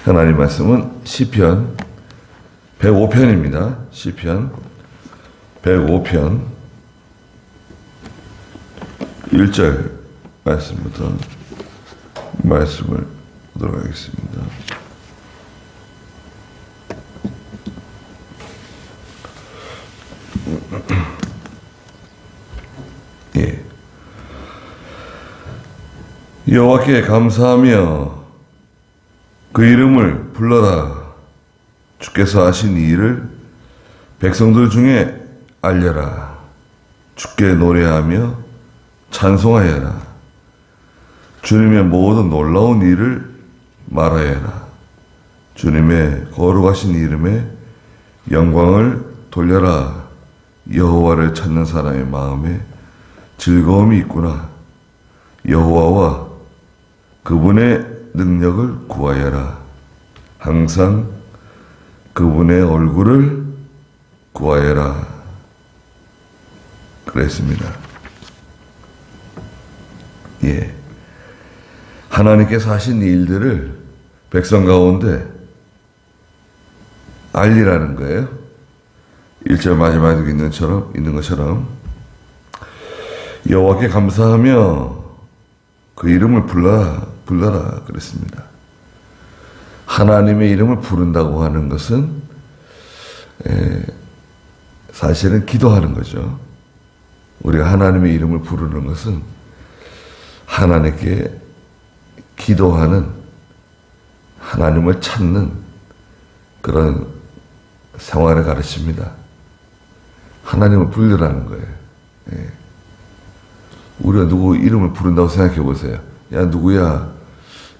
하나님 말씀은 시편 105편입니다. 시편 105편 1절 말씀부터 말씀을 보도록 하겠습니다. 예. 여호와께 감사하며 그 이름을 불러라. 주께서 하신 이 일을 백성들 중에 알려라. 주께 노래하며 찬송하여라. 주님의 모든 놀라운 일을 말하여라. 주님의 거룩하신 이름에 영광을 돌려라. 여호와를 찾는 사람의 마음에 즐거움이 있구나. 여호와와 그분의 능력을 구하여라. 항상 그분의 얼굴을 구하여라. 그랬습니다. 예. 하나님께서 하신 일들을 백성 가운데 알리라는 거예요. 1절 마지막에 있는 것처럼 여호와께 감사하며 그 이름을 불러라 그랬습니다. 하나님의 이름을 부른다고 하는 것은 사실은 기도하는 거죠. 우리가 하나님의 이름을 부르는 것은 하나님께 기도하는, 하나님을 찾는 그런 생활을 가르칩니다. 하나님을 부르라는 거예요. 예. 우리가 누구 이름을 부른다고 생각해 보세요. 야, 누구야?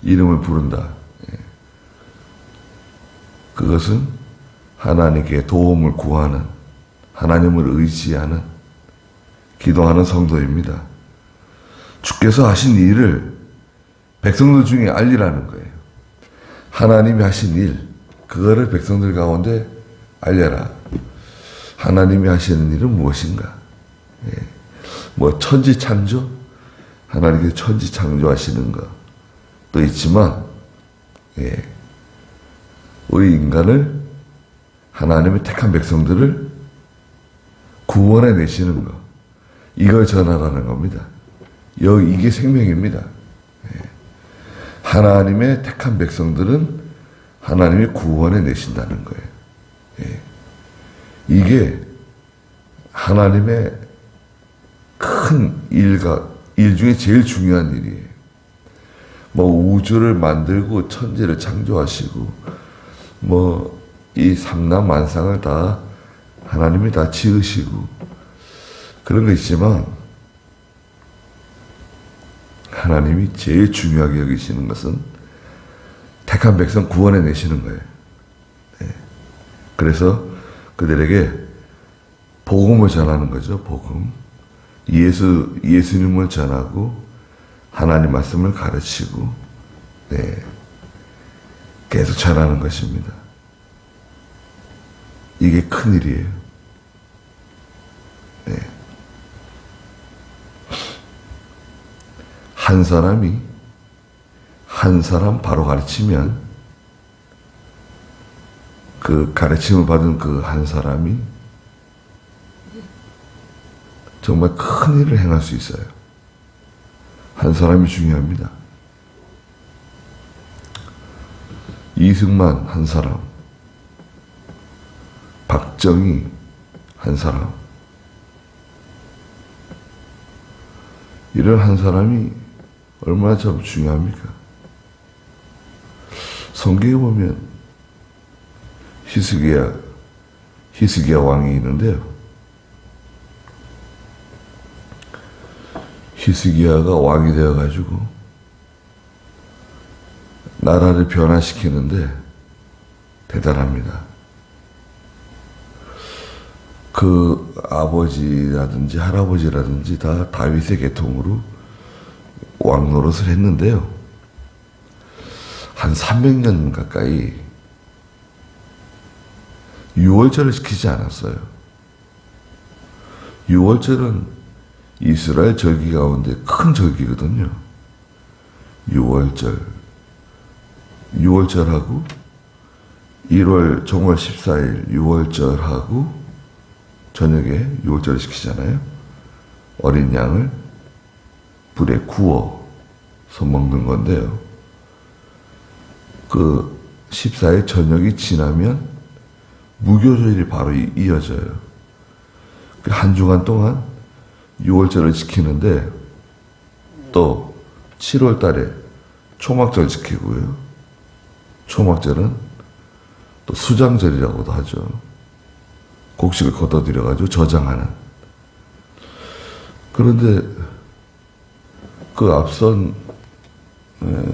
이름을 부른다. 예. 그것은 하나님께 도움을 구하는, 하나님을 의지하는, 기도하는 성도입니다. 주께서 하신 일을 백성들 중에 알리라는 거예요. 하나님이 하신 일, 그거를 백성들 가운데 알려라. 하나님이 하시는 일은 무엇인가? 예. 뭐 천지 창조? 하나님께서 천지 창조하시는 것도 있지만, 예. 우리 인간을, 하나님의 택한 백성들을 구원해 내시는 것, 이걸 전하라는 겁니다. 이게 생명입니다. 예. 하나님의 택한 백성들은 하나님이 구원해 내신다는 거예요. 예. 이게 하나님의 큰 일 중에 제일 중요한 일이에요. 뭐 우주를 만들고 천지를 창조하시고 뭐 이 삼라만상을 다 하나님이 다 지으시고 그런 거 있지만 하나님이 제일 중요하게 여기시는 것은 택한 백성 구원해 내시는 거예요. 네. 그래서 그들에게 복음을 전하는 거죠. 복음. 예수님을 전하고 하나님 말씀을 가르치고, 네. 계속 전하는 것입니다. 이게 큰 일이에요. 네. 한 사람이 한 사람 바로 가르치면 그 가르침을 받은 그 한 사람이 정말 큰 일을 행할 수 있어요. 한 사람이 중요합니다. 이승만 한 사람, 박정희 한 사람, 이런 한 사람이 얼마나 참 중요합니까? 성경에 보면 히스기야 왕이 있는데요. 히스기야가 왕이 되어가지고 나라를 변화시키는데 대단합니다. 그 아버지라든지 할아버지라든지 다 다윗의 계통으로 왕 노릇을 했는데요. 한 300년 가까이 유월절을 지키지 않았어요. 유월절은 이스라엘 절기 가운데 큰 절기거든요. 유월절. 6월절하고 1월 정월 14일 6월절하고 저녁에 6월절을 지키잖아요. 어린 양을 불에 구워서 먹는 건데요. 그 14일 저녁이 지나면 무교절이 바로 이어져요. 한 주간 동안 6월절을 지키는데 또 7월 달에 초막절 지키고요. 초막절은 또 수장절이라고도 하죠. 곡식을 걷어들여가지고 저장하는. 그런데 그 앞선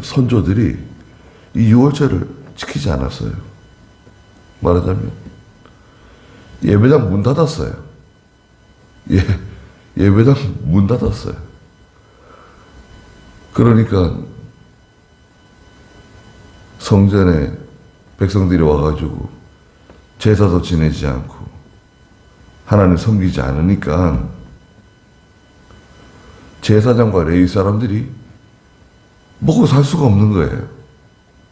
선조들이 이 6월절을 지키지 않았어요. 말하자면 예배당 문 닫았어요. 예배당 문 닫았어요. 그러니까 성전에 백성들이 와가지고 제사도 지내지 않고 하나님 섬기지 않으니까 제사장과 레위 사람들이 먹고 살 수가 없는 거예요.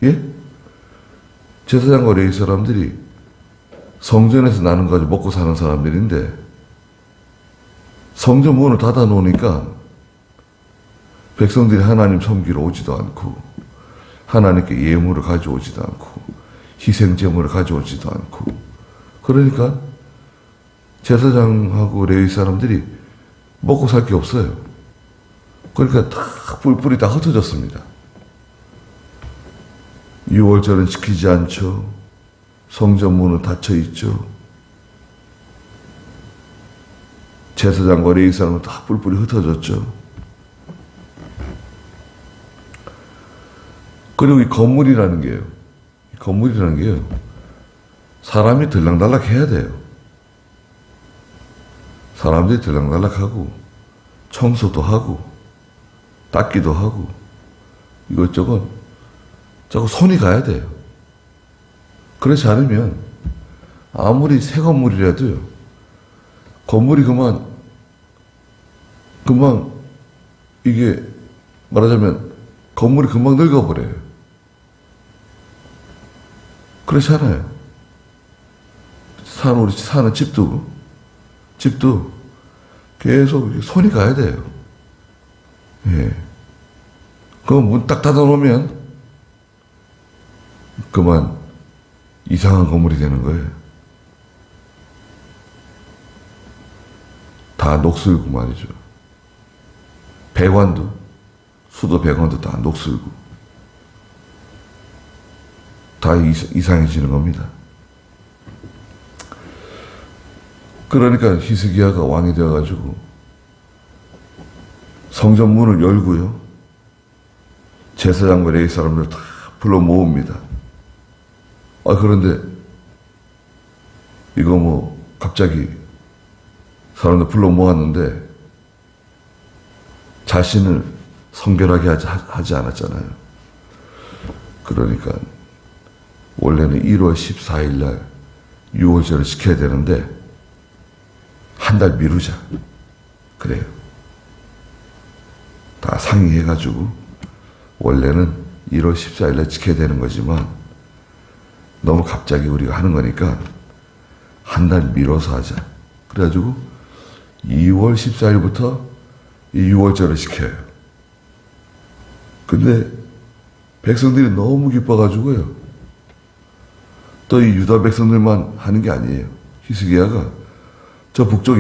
예? 제사장과 레위 사람들이 성전에서 나는 거 가지고 먹고 사는 사람들인데 성전 문을 닫아 놓으니까 백성들이 하나님 섬기러 오지도 않고 하나님께 예물을 가져오지도 않고 희생제물을 가져오지도 않고 그러니까 제사장하고 레위 사람들이 먹고 살 게 없어요. 그러니까 다 뿔뿔이 다 흩어졌습니다. 6월절은 지키지 않죠. 성전 문은 닫혀 있죠. 제사장과 레위 사람은 다 뿔뿔이 흩어졌죠. 그리고 이 건물이라는 게요. 사람이 들락날락 해야 돼요. 사람들이 들락날락하고 청소도 하고 닦기도 하고 이것저것 자꾸 손이 가야 돼요. 그렇지 않으면 아무리 새 건물이라도요. 건물이 금방 이게 말하자면 건물이 금방 늙어버려요. 그렇지 않아요. 우리 사는 집도 계속 손이 가야 돼요. 예. 그럼 문 딱 닫아놓으면 그만 이상한 건물이 되는 거예요. 다 녹슬고 말이죠. 수도 배관도 다 녹슬고 다 이상해지는 겁니다. 그러니까 히스기야가 왕이 되어가지고 성전 문을 열고요. 제사장과 레위 사람들 다 불러 모읍니다. 그런데 이거 갑자기 사람들 불러 모았는데 자신을 성결하게 하지 않았잖아요. 그러니까 원래는 1월 14일 날 6월절을 지켜야 되는데 한 달 미루자. 그래요. 다 상의해가지고 원래는 1월 14일 날 지켜야 되는 거지만 너무 갑자기 우리가 하는 거니까 한 달 미뤄서 하자. 그래가지고 2월 14일부터 이 6월절을 지켜요. 근데 백성들이 너무 기뻐가지고요. 또 이 유다 백성들만 하는 게 아니에요. 히스기야가 저 북쪽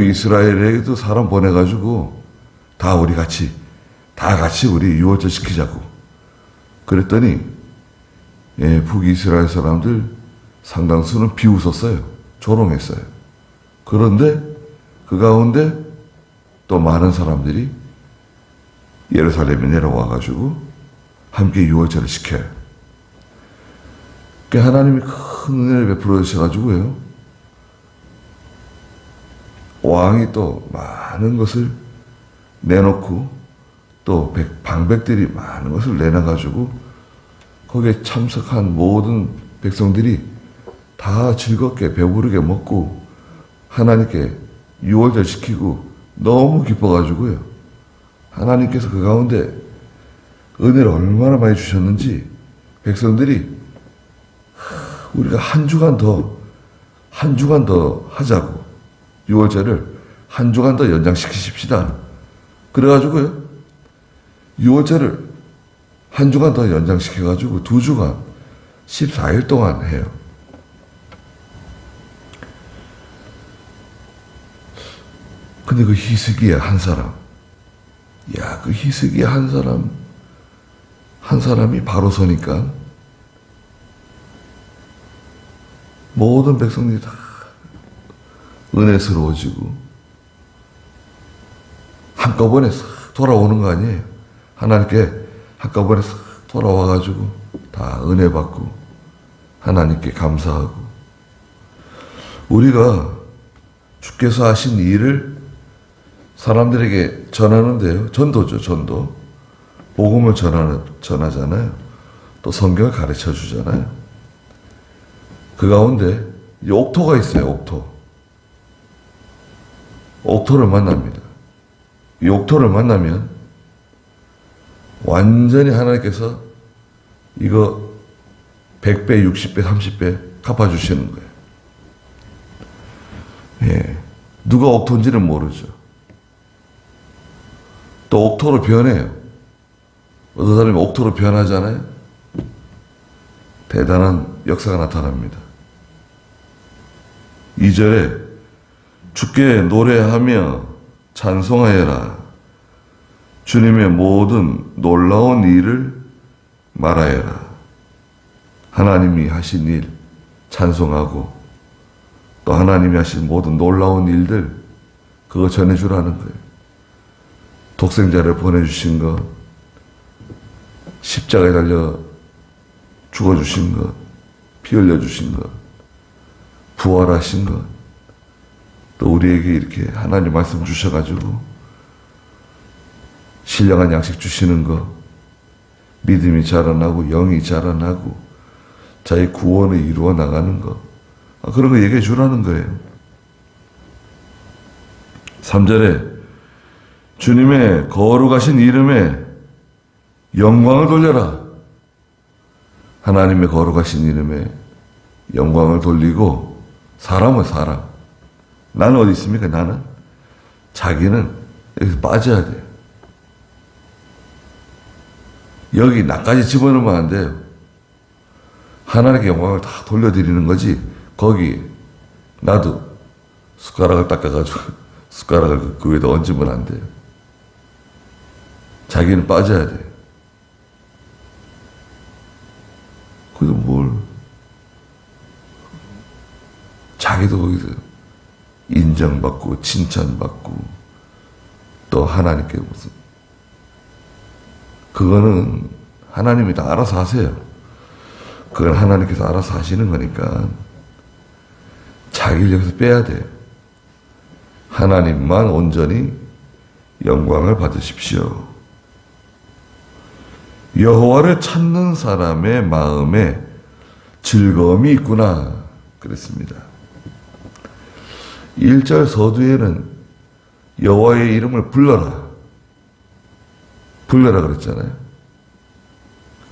이스라엘에도 사람 보내가지고 다 같이 우리 6월절 지키자고. 그랬더니 북이스라엘 사람들 상당수는 비웃었어요. 조롱했어요. 그런데 그 가운데 또 많은 사람들이 예루살렘에 내려와가지고 함께 6월절을 지켜요. 그러니까 하나님이 큰 은혜를 베풀어 주셔가지고요. 왕이 또 많은 것을 내놓고 또 방백들이 많은 것을 내놔가지고 거기에 참석한 모든 백성들이 다 즐겁게 배부르게 먹고 하나님께 6월절 지키고 너무 기뻐가지고요. 하나님께서 그 가운데 은혜를 얼마나 많이 주셨는지 백성들이 우리가 한 주간 더 하자고, 유월절을 한 주간 더 연장시키십시다. 그래가지고요, 유월절을 한 주간 더 연장시켜가지고 2주간 14일 동안 해요. 근데 그 히스기야 한 사람, 그 히스기야 한 사람이 바로 서니까 모든 백성들이 다 은혜스러워지고 한꺼번에 싹 돌아오는 거 아니에요. 하나님께 한꺼번에 싹 돌아와가지고 다 은혜 받고 하나님께 감사하고, 우리가 주께서 하신 일을 사람들에게 전하는데요. 전도죠, 전도. 복음을 전하잖아요. 또 성경을 가르쳐 주잖아요. 그 가운데 이 옥토가 있어요, 옥토. 옥토를 만납니다. 이 옥토를 만나면 완전히 하나님께서 이거 100배, 60배, 30배 갚아주시는 거예요. 예. 누가 옥토인지는 모르죠. 또 옥토로 변해요. 어떤 사람이 옥토로 변하잖아요. 대단한 역사가 나타납니다. 2절에 주께 노래하며 찬송하여라. 주님의 모든 놀라운 일을 말하여라. 하나님이 하신 일 찬송하고, 또 하나님이 하신 모든 놀라운 일들 그거 전해주라는 거예요. 독생자를 보내주신 것, 십자가에 달려 죽어주신 것, 피 흘려주신 것, 부활하신 것, 또 우리에게 이렇게 하나님 말씀 주셔가지고 신령한 양식 주시는 것, 믿음이 자라나고 영이 자라나고 자기 구원을 이루어 나가는 것, 그런 거 얘기해 주라는 거예요. 3절에 주님의 거룩하신 이름에 영광을 돌려라. 하나님의 거룩하신 이름에 영광을 돌리고, 사람은 사람. 나는 어디 있습니까? 나는 자기는 여기서 빠져야 돼요. 여기 나까지 집어넣으면 안 돼요. 하나님께 영광을 다 돌려드리는 거지, 거기 나도 숟가락을 닦아가지고 숟가락을 그 위에다 얹으면 안 돼요. 자기는 빠져야 돼요. 그래도 뭘, 자기도 거기서 인정받고 칭찬받고 또 하나님께 무슨, 그거는 하나님이 다 알아서 하세요. 그건 하나님께서 알아서 하시는 거니까 자기를 여기서 빼야 돼요. 하나님만 온전히 영광을 받으십시오. 여호와를 찾는 사람의 마음에 즐거움이 있구나 그랬습니다. 1절 서두에는 여호와의 이름을 불러라 그랬잖아요.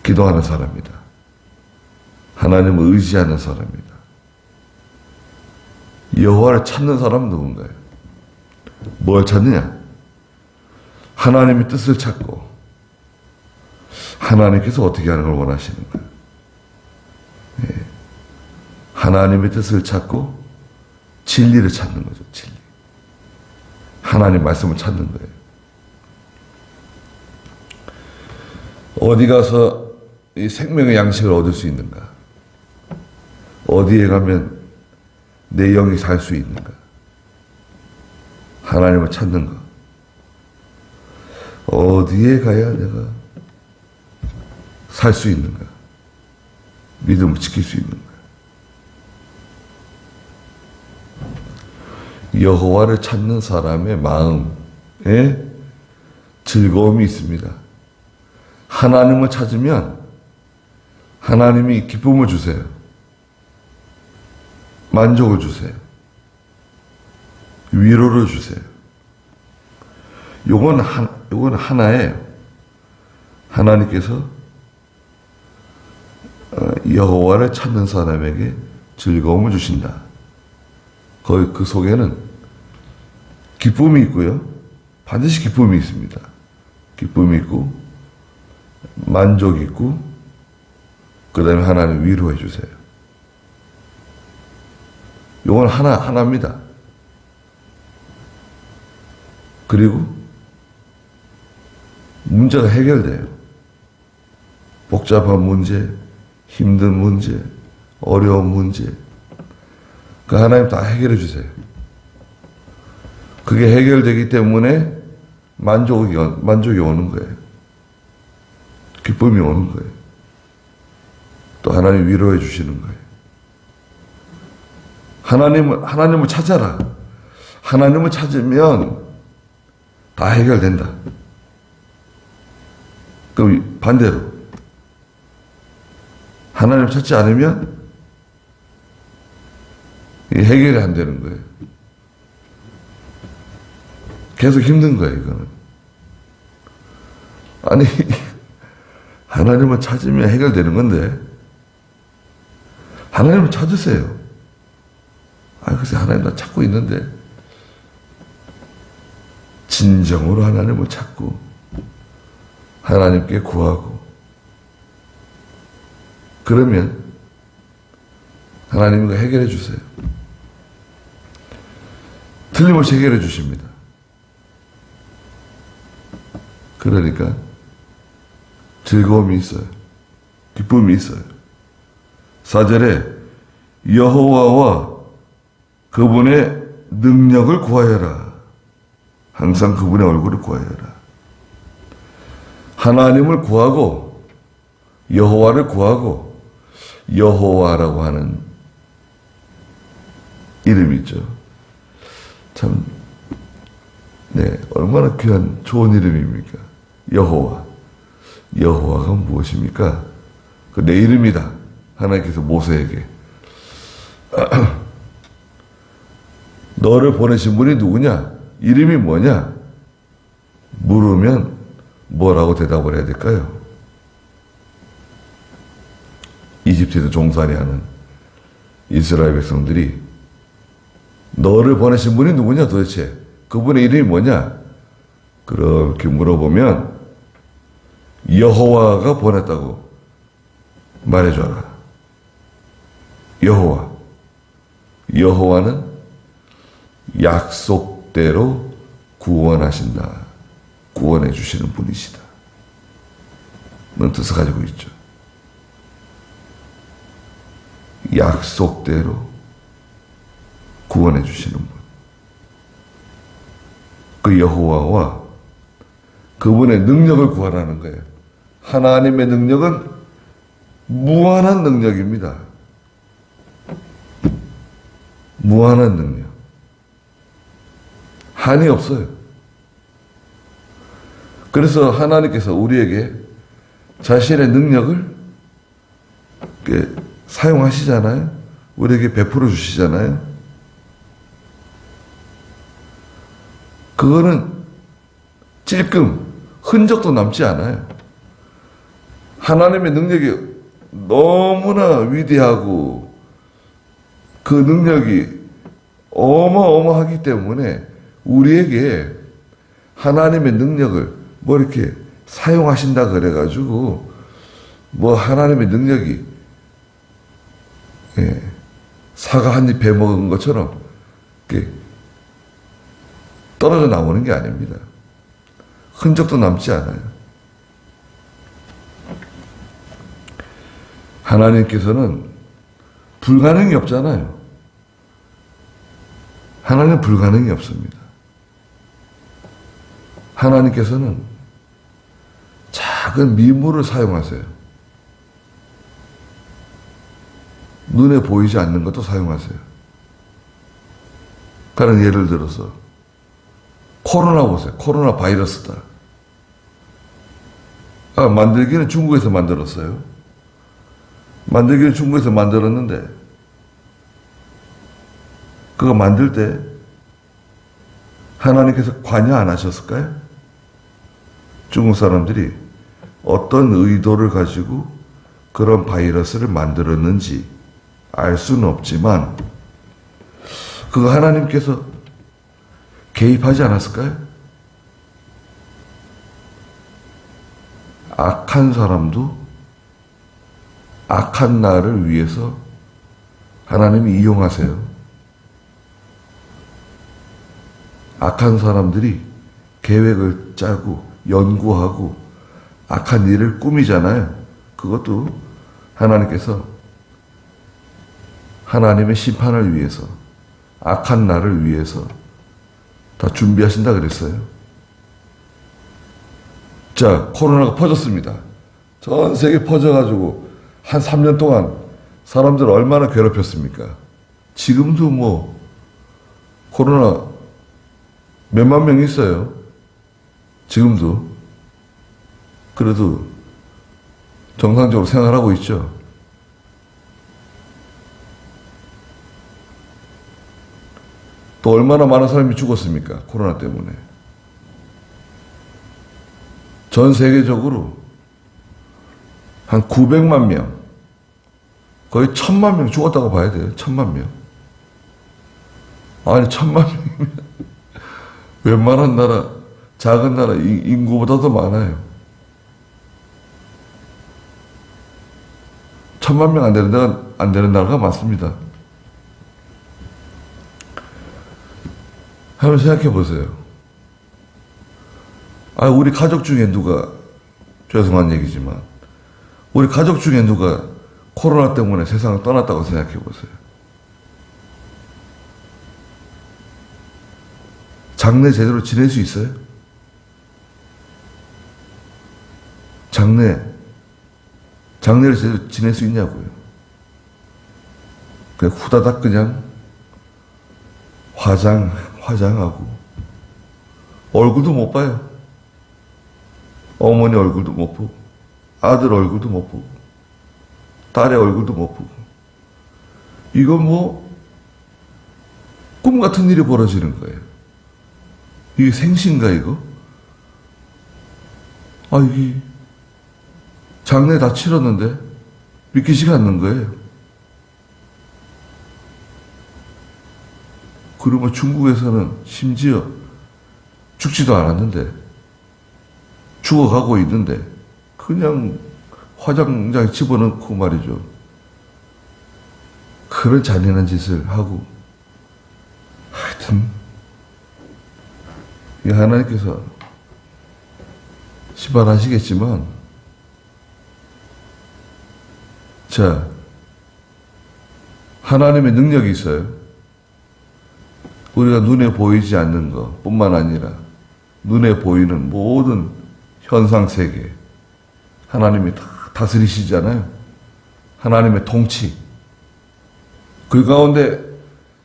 기도하는 사람이다. 하나님을 의지하는 사람이다. 여호와를 찾는 사람은 누군가요? 뭘 찾느냐? 하나님의 뜻을 찾고, 하나님께서 어떻게 하는 걸 원하시는가? 예. 하나님의 뜻을 찾고 진리를 찾는 거죠. 진리. 하나님 말씀을 찾는 거예요. 어디 가서 이 생명의 양식을 얻을 수 있는가? 어디에 가면 내 영이 살 수 있는가? 하나님을 찾는 것. 어디에 가야 내가 살 수 있는가? 믿음을 지킬 수 있는가? 여호와를 찾는 사람의 마음에 즐거움이 있습니다. 하나님을 찾으면 하나님이 기쁨을 주세요. 만족을 주세요. 위로를 주세요. 요건 하나예요. 하나님께서 여호와를 찾는 사람에게 즐거움을 주신다. 거기 그 속에는 기쁨이 있고요. 반드시 기쁨이 있습니다. 기쁨이 있고 만족이 있고 그 다음에 하나님 위로해 주세요. 이건 하나입니다. 그리고 문제가 해결돼요. 복잡한 문제, 힘든 문제, 어려운 문제. 그 하나님 다 해결해 주세요. 그게 해결되기 때문에 만족이 오는 거예요. 기쁨이 오는 거예요. 또 하나님 위로해 주시는 거예요. 하나님을 찾아라. 하나님을 찾으면 다 해결된다. 그럼 반대로 하나님을 찾지 않으면 해결이 안 되는 거예요. 계속 힘든 거예요, 이거는. 아니, 하나님을 찾으면 해결되는 건데, 하나님을 찾으세요. 글쎄, 하나님 나 찾고 있는데, 진정으로 하나님을 찾고, 하나님께 구하고, 그러면, 하나님이 해결해 주세요. 틀림없이 해결해 주십니다. 그러니까 즐거움이 있어요. 기쁨이 있어요. 4절에 여호와와 그분의 능력을 구하여라. 항상 그분의 얼굴을 구하여라. 하나님을 구하고 여호와를 구하고 여호와라고 하는 이름이 있죠. 참, 네, 얼마나 귀한 좋은 이름입니까? 여호와. 여호와가 무엇입니까? 그 내 이름이다. 하나님께서 모세에게. 너를 보내신 분이 누구냐? 이름이 뭐냐? 물으면 뭐라고 대답을 해야 될까요? 이집트에서 종살이 하는 이스라엘 백성들이 너를 보내신 분이 누구냐 도대체? 그분의 이름이 뭐냐? 그렇게 물어보면 여호와가 보냈다고 말해줘라. 여호와. 여호와는 약속대로 구원하신다. 구원해 주시는 분이시다. 는 뜻을 가지고 있죠. 약속대로 구원해 주시는 분. 그 여호와와 그분의 능력을 구하라는 거예요. 하나님의 능력은 무한한 능력입니다. 무한한 능력. 한이 없어요. 그래서 하나님께서 우리에게 자신의 능력을 사용하시잖아요. 우리에게 베풀어 주시잖아요. 그거는 찔끔 흔적도 남지 않아요. 하나님의 능력이 너무나 위대하고 그 능력이 어마어마하기 때문에 우리에게 하나님의 능력을 뭐 이렇게 사용하신다 그래가지고 뭐 하나님의 능력이 사과 한 입 베먹은 것처럼 이렇게 떨어져 나오는 게 아닙니다. 흔적도 남지 않아요. 하나님께서는 불가능이 없잖아요. 하나님은 불가능이 없습니다. 하나님께서는 작은 미물을 사용하세요. 눈에 보이지 않는 것도 사용하세요. 그런 예를 들어서 코로나 보세요. 코로나 바이러스다. 만들기는 중국에서 만들었어요. 만들기는 중국에서 만들었는데 그거 만들 때 하나님께서 관여 안 하셨을까요? 중국 사람들이 어떤 의도를 가지고 그런 바이러스를 만들었는지 알 수는 없지만 그거 하나님께서 개입하지 않았을까요? 악한 사람도 악한 나를 위해서 하나님이 이용하세요. 악한 사람들이 계획을 짜고 연구하고 악한 일을 꾸미잖아요. 그것도 하나님께서 하나님의 심판을 위해서 악한 나를 위해서 다 준비하신다 그랬어요. 자, 코로나가 퍼졌습니다. 전 세계 퍼져가지고 한 3년 동안 사람들 얼마나 괴롭혔습니까? 지금도 뭐 코로나 몇만 명 있어요. 지금도. 그래도 정상적으로 생활하고 있죠. 또 얼마나 많은 사람이 죽었습니까? 코로나 때문에. 전 세계적으로 한 900만 명, 거의 1000만 명 죽었다고 봐야 돼요. 1000만 명. 아니 1000만 명이면 웬만한 나라, 작은 나라 인구보다 더 많아요. 1000만 명 안 되는 나라가 많습니다. 한번 생각해 보세요. 우리 가족 중에 누가, 죄송한 얘기지만, 우리 가족 중에 누가 코로나 때문에 세상을 떠났다고 생각해 보세요. 장례 제대로 지낼 수 있어요? 장례를 제대로 지낼 수 있냐고요. 그냥 후다닥 그냥 화장하고 얼굴도 못 봐요. 어머니 얼굴도 못 보고 아들 얼굴도 못 보고 딸의 얼굴도 못 보고 이건 뭐 꿈 같은 일이 벌어지는 거예요. 이게 생신가 이거? 이게 장례 다 치렀는데 믿기지가 않는 거예요. 그리고 중국에서는 심지어 죽지도 않았는데 죽어가고 있는데 그냥 화장장에 집어넣고 말이죠. 그런 잔인한 짓을 하고 하여튼 하나님께서 심판하시겠지만 자, 하나님의 능력이 있어요. 우리가 눈에 보이지 않는 것 뿐만 아니라 눈에 보이는 모든 현상 세계 하나님이 다 다스리시잖아요. 하나님의 통치. 그 가운데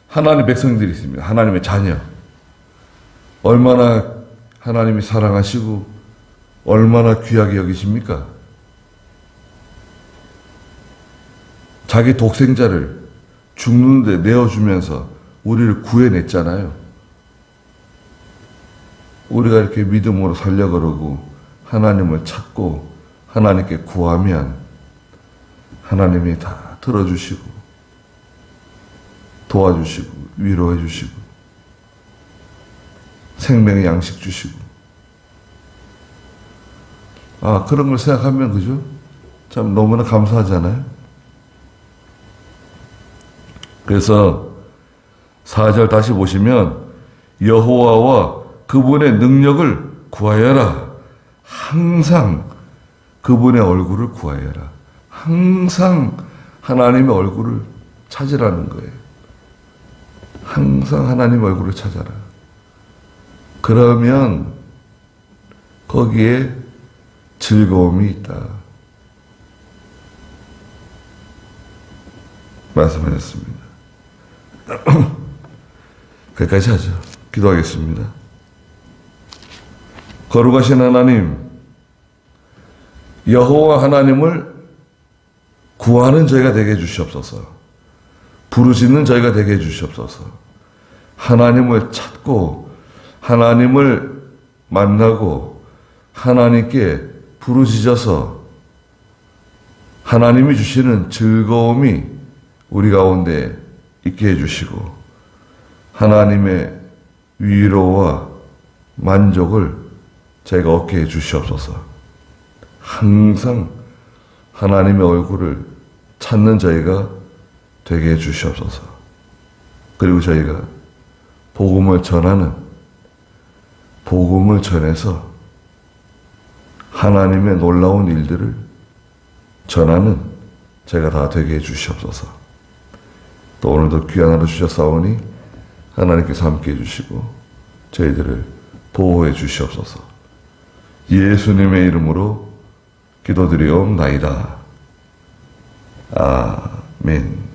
하나님의 백성들이 있습니다. 하나님의 자녀. 얼마나 하나님이 사랑하시고 얼마나 귀하게 여기십니까? 자기 독생자를 죽는데 내어주면서 우리를 구해냈잖아요. 우리가 이렇게 믿음으로 살려고 그러고 하나님을 찾고 하나님께 구하면 하나님이 다 들어주시고 도와주시고 위로해 주시고 생명의 양식 주시고 그런 걸 생각하면 그죠? 참 너무나 감사하잖아요. 그래서 4절 다시 보시면 여호와와 그분의 능력을 구하여라. 항상 그분의 얼굴을 구하여라. 항상 하나님의 얼굴을 찾으라는 거예요. 항상 하나님의 얼굴을 찾아라. 그러면 거기에 즐거움이 있다. 말씀하셨습니다. 거기까지 하죠. 기도하겠습니다. 거룩하신 하나님, 여호와 하나님을 구하는 저희가 되게 해주시옵소서. 부르짖는 저희가 되게 해주시옵소서. 하나님을 찾고 하나님을 만나고 하나님께 부르짖어서 하나님이 주시는 즐거움이 우리 가운데 있게 해주시고 하나님의 위로와 만족을 저희가 얻게 해 주시옵소서. 항상 하나님의 얼굴을 찾는 저희가 되게 해 주시옵소서. 그리고 저희가 복음을 전해서 하나님의 놀라운 일들을 전하는 제가 다 되게 해 주시옵소서. 또 오늘도 귀한 하루 주셨사오니 하나님께서 함께 해주시고 저희들을 보호해 주시옵소서. 예수님의 이름으로 기도드리옵나이다. 아멘.